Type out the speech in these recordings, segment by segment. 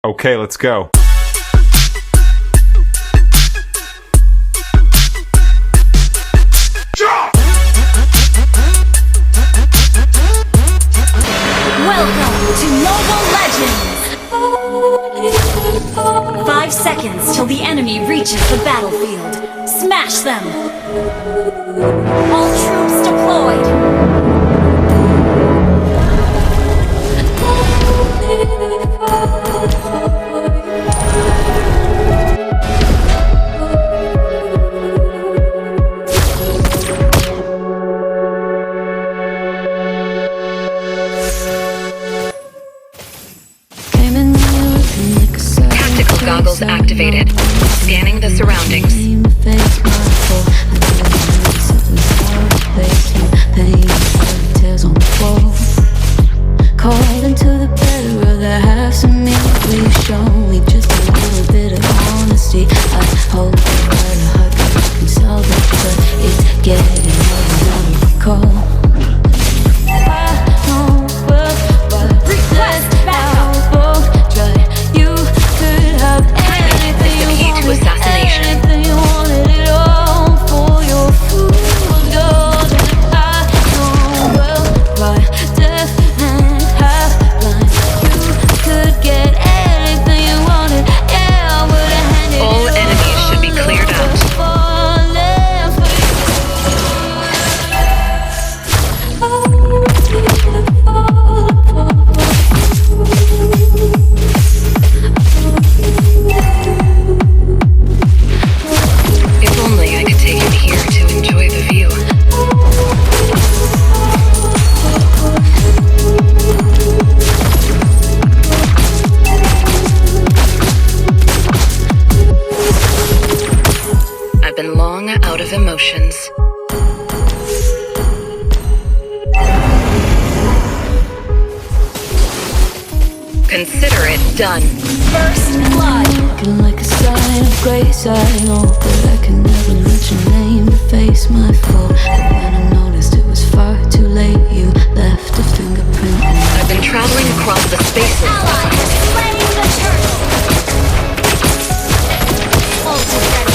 Okay, let's go. Welcome to Mobile Legends! 5 seconds till the enemy reaches the battlefield. Smash them! All troops deployed! Tactical goggles activated. Scanning the surroundings. Calling to the better of the halves of me. We've shown we just a little bit of honesty. I hope that a hug can salvage, but it's getting harder now to recall. Request backup! You could have anything you to wanted, assassination. anything you wanted it all for your food, darling. I know well by death and half blind. You could get anything you wanted. Yeah, I would have handed All it enemies should be cleared out. If only I could take it here to enjoy the view. I've been long out of emotions. Consider it done. First blood! Looking like a sign of grace, I know, but I can never let your name deface my fault. But when I noticed it was far too late, you left a fingerprint. I've been traveling across the spaces. Ally has slain the turtle! Ulti ready!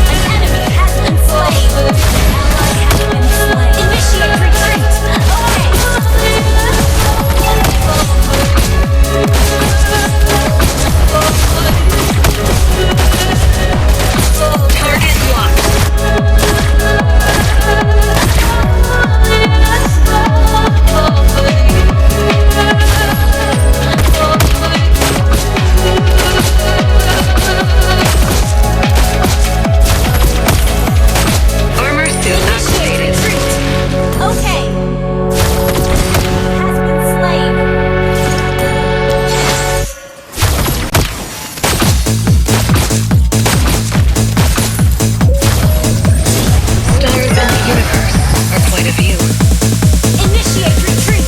An enemy has been slain! Ally has been slain! Initiate retreat! Target locked. Armor suit activated. Okay! Has been slain! Stars in the universe are quite a view. Initiate retreat!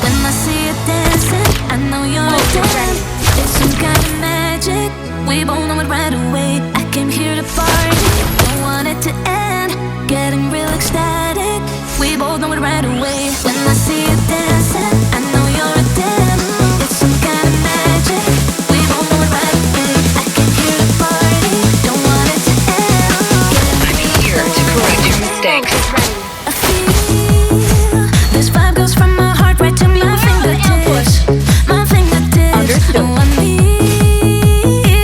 When I see you dancing, I know you're a dance. It's some kind of magic. We both know it right away. I came here to party, don't want it to end. Getting real ecstatic. We both know it right away. When I see you dancing, I know you're a dance. It's some kind of magic. We both know it right away. I came here to party, don't want it to end. I'm here to correct your mistakes. I feel this vibe goes from my heart right to my fingertips. My fingertips. Understood. Oh, I need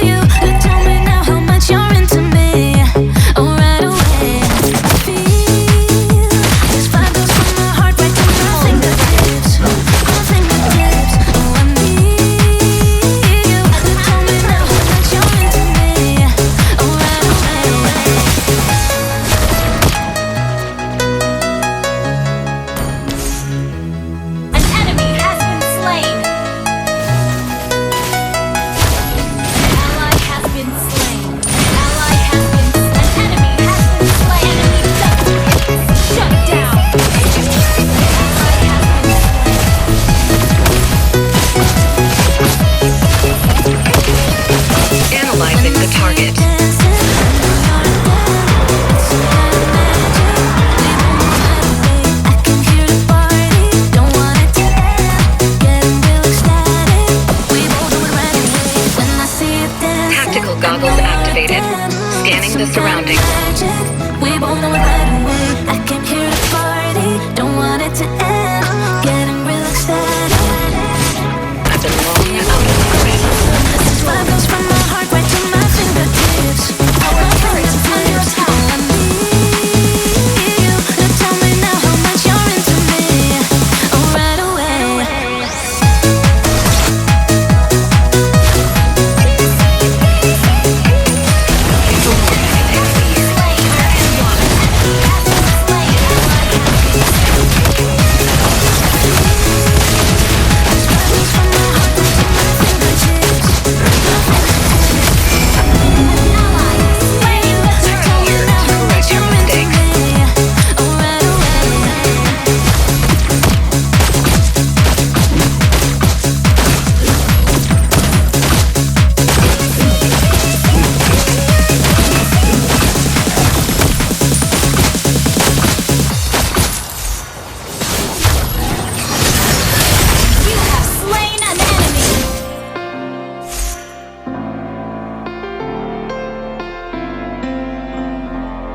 you to tell me now how much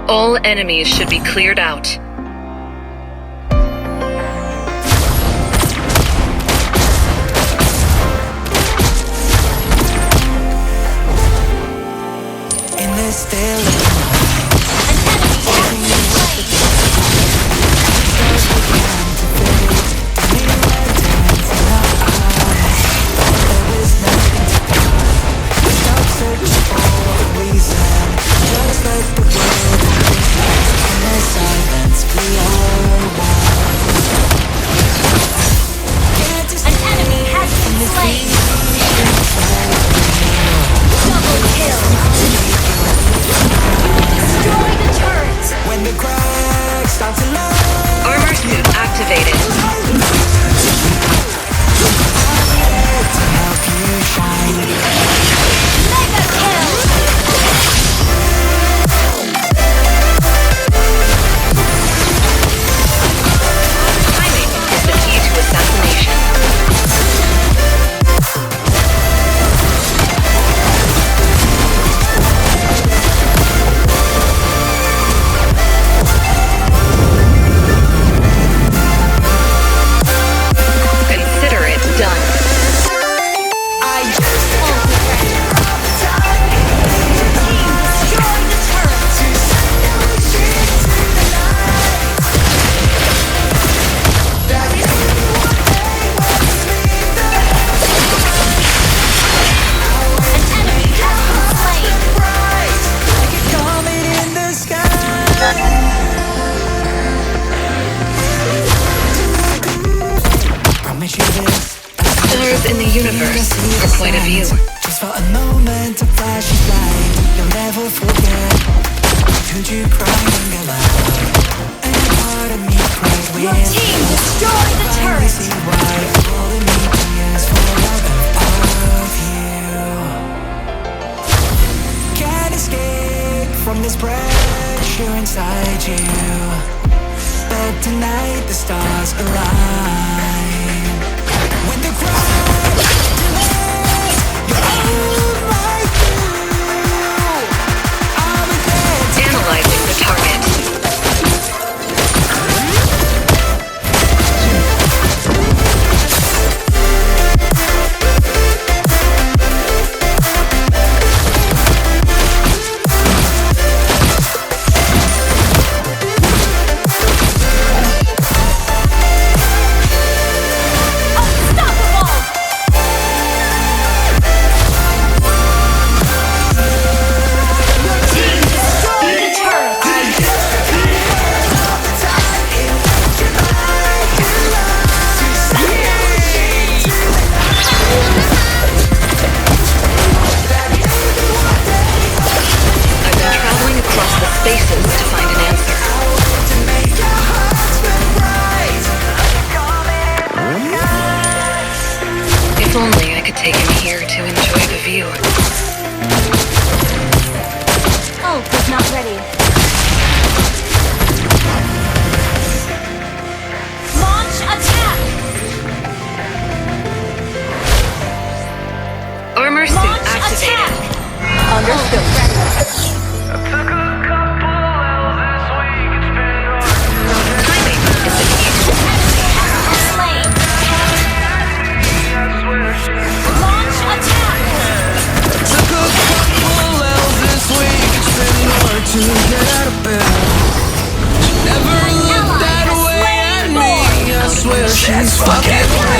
All enemies should be cleared out. In this still Armor suit activated. Mega kill! Timing is the key to assassination. Consider it done. Destroy the turret! An enemy has been slain! in the sky. Promise you this. Stars in the universe are quite a view. Just for a moment, a flash of light. You'll never forget. Could you cry and get loud? And a part of me cried when Your team destroyed the turret! see why all of me is full of you. Can't escape from this pressure inside you. But tonight the stars align. When the crowd demands you're all my you, I'll be there to Analyzing the target. Unstoppable! Your team destroyed the turret! I've been traveling across the spaces to find an answer. If only I could take him here to enjoy the view. Ult is not ready. Launch attack! Armor suit Launch activated. attack! Understood. Timing is the key to Slain. Launch attack! Took a couple L's this week. It's been hard to get out of bed. She never looked that way at me. I swear she's fucking